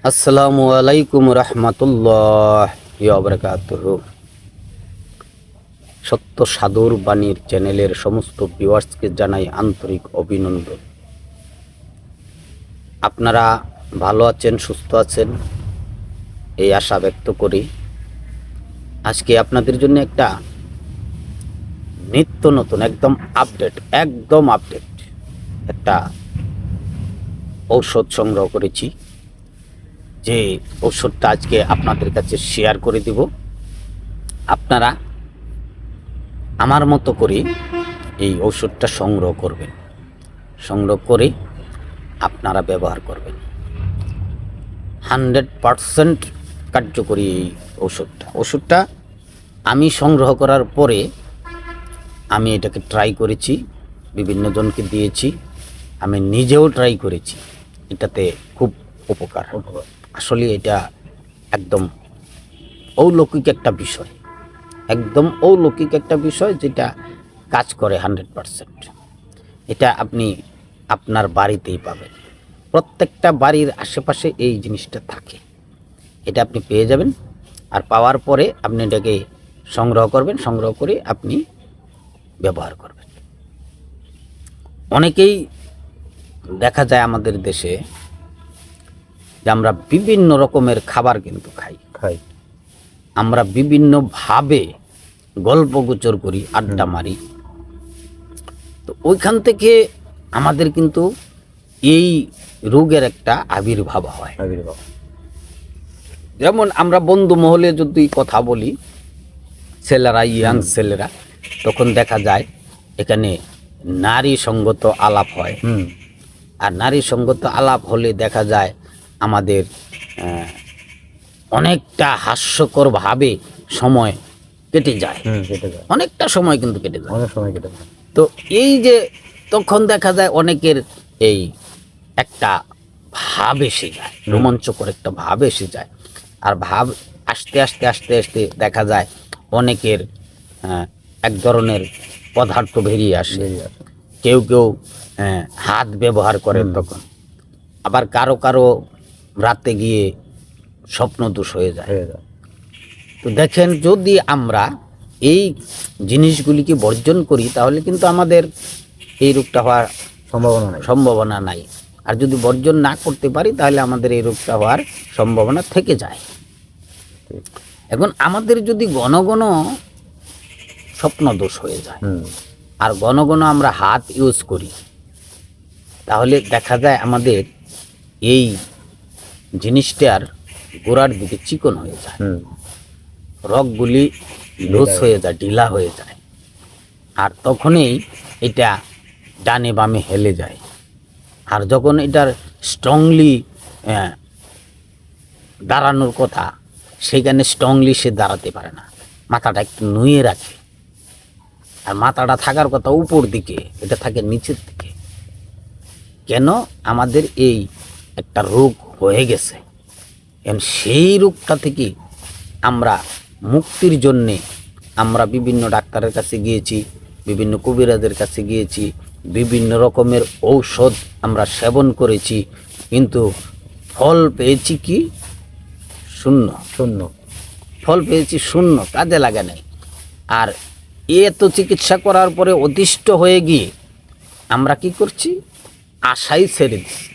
আসসালামু আলাইকুম রহমতুল্লাহি ওয়া বারাকাতুহু। সত্য সাধুর বাণীর চ্যানেলের সমস্ত ভিউয়ার্সকে জানাই আন্তরিক অভিনন্দন। আপনারা ভালো আছেন, সুস্থ আছেন এই আশা ব্যক্ত করি। আজকে আপনাদের জন্য একটা নিত্য নতুন একদম আপডেট একটা ঔষধ সংগ্রহ করেছি, যে ঔষধটা আজকে আপনাদের কাছে শেয়ার করে দিব। আপনারা আমার মতো করে এই ঔষধটা সংগ্রহ করবেন, সংগ্রহ করে আপনারা ব্যবহার করবেন। 100% কার্যকরী এই ওষুধটা আমি সংগ্রহ করার পরে আমি এটাকে ট্রাই করেছি, বিভিন্ন জনকে দিয়েছি, আমি নিজেও ট্রাই করেছি। এটাতে খুব উপকার। আসলে এটা একদম অলৌকিক একটা বিষয়, যেটা কাজ করে 100%। এটা আপনি আপনার বাড়িতেই পাবেন, প্রত্যেকটা বাড়ির আশেপাশে এই জিনিসটা থাকে। এটা আপনি পেয়ে যাবেন, আর পাওয়ার পরে আপনি এটাকে সংগ্রহ করবেন, সংগ্রহ করে আপনি ব্যবহার করবেন। অনেকেই দেখা যায় আমাদের দেশে যে আমরা বিভিন্ন রকমের খাবার কিন্তু খাই, আমরা বিভিন্নভাবে গল্পগুজর করি, আড্ডা মারি। তো ওইখান থেকে আমাদের কিন্তু এই রোগের একটা আবির্ভাব হয়। যেমন আমরা বন্ধু মহলে যদি কথা বলি, ছেলেরা, ইয়াং ছেলেরা, তখন দেখা যায় এখানে নারী সঙ্গত আলাপ হয়। আর নারী সঙ্গত আলাপ হলে দেখা যায় আমাদের অনেকটা হাস্যকরভাবে সময় কেটে যায়, অনেকটা সময় কিন্তু কেটে যায়। তো এই যে তখন দেখা যায় অনেকের এই একটা ভাব এসে যায়, রোমাঞ্চকর একটা ভাব এসে যায়। আর ভাব আস্তে আস্তে আস্তে আস্তে দেখা যায় অনেকের এক ধরনের পদার্থ বেরিয়ে আসে। কেউ কেউ হাত ব্যবহার করে তখন, আবার কারো কারো রাতে গিয়ে স্বপ্নদোষ হয়ে যায়। তো দেখেন, যদি আমরা এই জিনিসগুলিকে বর্জন করি তাহলে কিন্তু আমাদের এই রোগটা হওয়ার সম্ভাবনা নাই। আর যদি বর্জন না করতে পারি তাহলে আমাদের এই রোগটা হওয়ার সম্ভাবনা থেকে যায়। এখন আমাদের যদি ঘন ঘন স্বপ্নদোষ হয়ে যায় আর ঘন ঘন আমরা হাত ইউজ করি, তাহলে দেখা যায় আমাদের এই জিনিসটার গোড়ার দিকে চিকন হয়ে যায়, রগগুলি লুজ হয়ে যায়, ঢিলা হয়ে যায়। আর তখনই এটা ডানে বামে হেলে যায়। আর যখন এটার স্ট্রংলি দাঁড়ানোর কথা, সেখানে স্ট্রংলি সে দাঁড়াতে পারে না, মাথাটা একটু নুয়ে রাখে। আর মাথাটা থাকার কথা উপর দিকে, এটা থাকে নিচের দিকে। কেন? আমাদের এই একটা রোগ হয়ে গেছে। এবং সেই রোগটা থেকে আমরা মুক্তির জন্যে আমরা বিভিন্ন ডাক্তারের কাছে গিয়েছি, বিভিন্ন কবিরাজের কাছে গিয়েছি, বিভিন্ন রকমের ঔষধ আমরা সেবন করেছি, কিন্তু ফল পেয়েছি কি? শূন্য। ফল পেয়েছি শূন্য, কাজে লাগে নাই। আর এত চিকিৎসা করার পরে অতিষ্ঠ হয়ে গিয়ে আমরা কি করছি? আশাই ছেড়ে দিচ্ছি।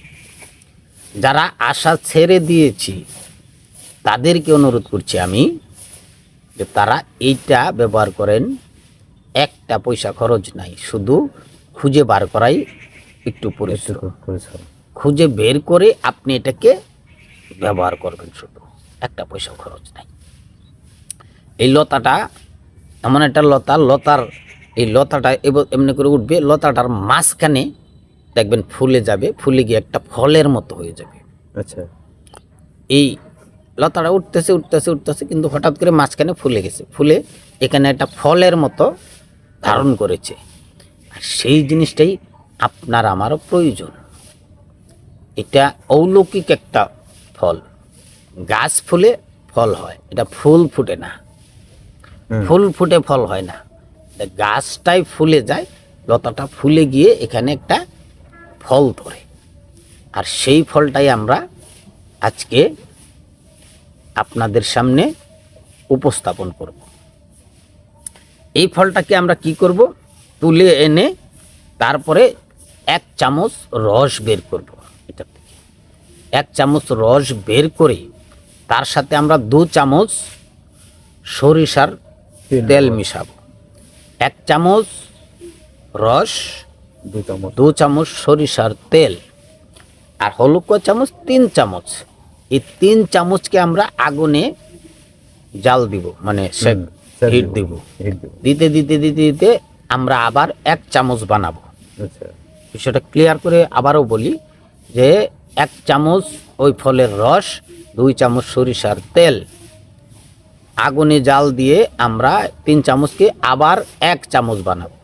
যারা আশা ছেড়ে দিয়েছি তাদেরকে অনুরোধ করছি আমি, যে তারা এইটা ব্যবহার করেন। একটা পয়সা খরচ নাই, শুধু খুঁজে বার করাই একটু পরিশ্রম। খুঁজে বের করে আপনি এটাকে ব্যবহার করবেন, শুধু একটা পয়সা খরচ নাই। এই লতাটা এমন একটা লতার এই লতাটা এমনি করে উঠবে, লতাটার মাঝখানে দেখবেন ফুলে যাবে, ফুলে গিয়ে একটা ফলের মতো হয়ে যাবে। আচ্ছা, এই লতাটা উঠতেছে কিন্তু হঠাৎ করে মাঝখানে ফুলে গেছে, ফুলে এখানে একটা ফলের মতো ধারণ করেছে। আর সেই জিনিসটাই আপনার আমারও প্রয়োজন। এটা অলৌকিক একটা ফল। গাছ ফুলে ফল হয়, এটা ফুল ফুটে না, ফুল ফুটে ফল হয় না, গাছটাই ফুলে যায়, লতাটা ফুলে গিয়ে এখানে একটা ফল ধরে। আর সেই ফলটাই আমরা আজকে আপনাদের সামনে উপস্থাপন করব। এই ফলটাকে আমরা কি করব, তুলে এনে তারপরে 1 চামচ রস বের করব। এটা থেকে 1 চামচ রস বের করে তার সাথে আমরা 2 চামচ সরিষার তেল মিশাবো। 1 চামচ রস, 2 চামচ সরিষার তেল, আর হলো কয় চামচ, 3 চামচ। এই 3 চামচকে আমরা আগুনে জাল দিব, মানে হিট দিব। দিতে দিতে দিতে দিতে আমরা আবার 1 চামচ বানাবো। বিষয়টা ক্লিয়ার করে আবারও বলি যে 1 চামচ ওই ফলের রস, 2 চামচ সরিষার তেল, আগুনে জাল দিয়ে আমরা 3 চামচকে আবার 1 চামচ বানাবো।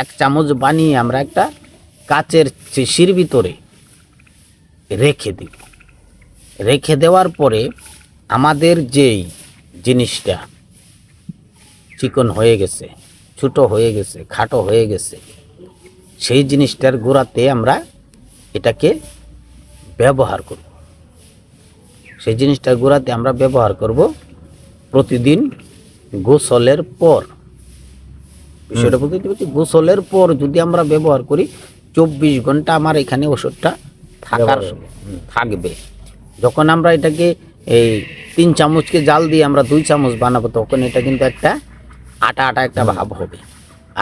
1 চামচ বানিয়ে আমরা একটা কাচের শিশির ভিতরে রেখে দিব। রেখে দেওয়ার পরে আমাদের যেই জিনিসটা চিকন হয়ে গেছে, ছোটো হয়ে গেছে, খাটো হয়ে গেছে, সেই জিনিসটার গোড়াতে আমরা এটাকে ব্যবহার করব। সেই জিনিসটার গোড়াতে আমরা ব্যবহার করব প্রতিদিন গোসলের পর। বিষয়টা বলতে পারছি, গোসলের পর যদি আমরা ব্যবহার করি 24 ঘন্টা আমার এখানে ওষুধটা থাকবে। যখন আমরা এটাকে এই 3 চামচকে জাল দিয়ে আমরা 2 চামচ বানাবো, তখন এটা কিন্তু একটা আটা আটা একটা ভাব হবে।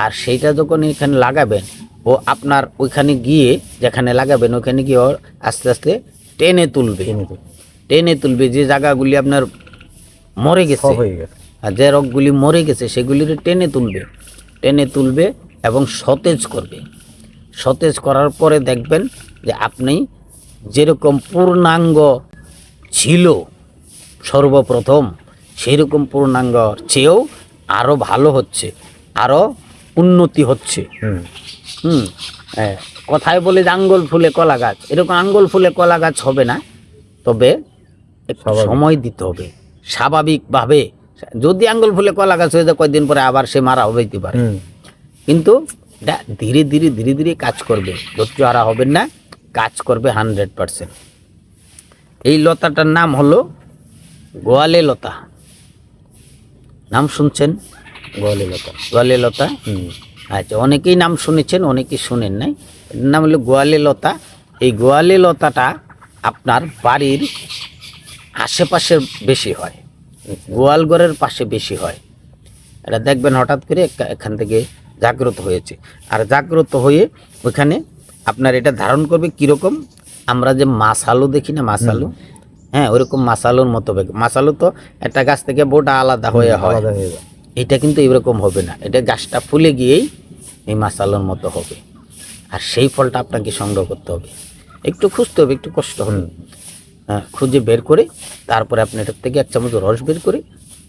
আর সেইটা যখন এখানে লাগাবেন, ও আপনার ওইখানে গিয়ে, যেখানে লাগাবেন ওইখানে গিয়ে আস্তে আস্তে টেনে তুলবে যে জায়গাগুলি আপনার মরে গেছে, আর যে রোগগুলি মরে গেছে সেগুলির টেনে তুলবে এবং সতেজ করবে। সতেজ করার পরে দেখবেন যে আপনি যেরকম পূর্ণাঙ্গ ছিল সর্বপ্রথম, সেরকম পূর্ণাঙ্গ চেয়েও আরও ভালো হচ্ছে, আরও উন্নতি হচ্ছে। কথায় বলে যে আঙ্গুল ফুলে কলা গাছ, এরকম আঙ্গুল ফুলে কলা গাছ হবে না, তবে সময় দিতে হবে। স্বাভাবিকভাবে যদি আঙ্গুল ফুলে কলা গাছ হয়ে যায়, কয়েকদিন পরে আবার সে মারা হইতে পারে, কিন্তু এটা ধীরে ধীরে ধীরে ধীরে কাজ করবে, ধৈর্য হারা হবেন না, কাজ করবে 100%। এই লতাটার নাম হলো গোয়ালে লতা। নাম শুনছেন? গোয়ালে লতা। আচ্ছা, অনেকেই নাম শুনেছেন, অনেকেই শুনেন নাই। এর নাম হলো গোয়ালে লতা। এই গোয়ালে লতাটা আপনার বাড়ির আশেপাশে বেশি হয়, গোয়ালঘরের পাশে বেশি হয়। এটা দেখবেন হঠাৎ করে এখান থেকে জাগ্রত হয়েছে, আর জাগ্রত হয়ে ওইখানে আপনার এটা ধারণ করবে কীরকম, আমরা যে মাছালু দেখি না, মাছালু, হ্যাঁ ওইরকম মাছালুর মতো। মাছালু তো একটা গাছ থেকে বোটা আলাদা হয়ে হয়, এটা কিন্তু এরকম হবে না, এটা গাছটা ফুলে গিয়েই এই মাছালুর মতো হবে। আর সেই ফলটা আপনাকে সংগ্রহ করতে হবে, একটু খুঁজতে হবে, একটু কষ্ট হবে। হ্যাঁ, খুঁজে বের করে তারপরে আপনি এটার থেকে 1 চামচ রস বের করে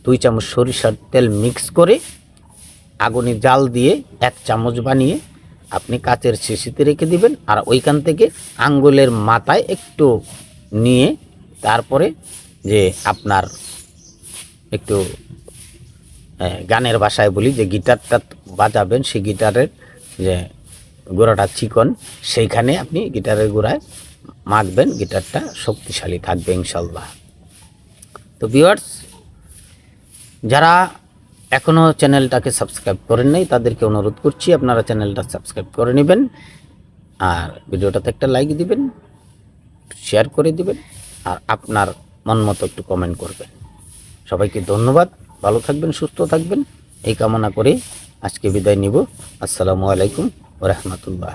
2 চামচ সরিষার তেল মিক্স করে আগুনে জাল দিয়ে 1 চামচ বানিয়ে আপনি কাচের শিশিতে রেখে দিবেন। আর ওইখান থেকে আঙ্গুলের মাথায় একটু নিয়ে তারপরে যে আপনার একটু গানের ভাষায় বলি যে গিটারটা বাজাবেন, সেই গিটারের যে গোড়াটা চিকন, সেইখানে আপনি গিটারের গোড়ায় মাখবেন, গিটারটা শক্তিশালী থাকবে ইনশাল্লাহ। তো ভিউয়ার্স, যারা এখনও চ্যানেলটাকে সাবস্ক্রাইব করেন নাই তাদেরকে অনুরোধ করছি আপনারা চ্যানেলটা সাবস্ক্রাইব করে নেবেন, আর ভিডিওটাতে একটা লাইক দিবেন, শেয়ার করে দিবেন, আর আপনার মন মতো একটু কমেন্ট করবেন। সবাইকে ধন্যবাদ, ভালো থাকবেন, সুস্থ থাকবেন, এই কামনা করে আজকে বিদায় নিব। আসসালামু আলাইকুম ওয়া রাহমাতুল্লাহ।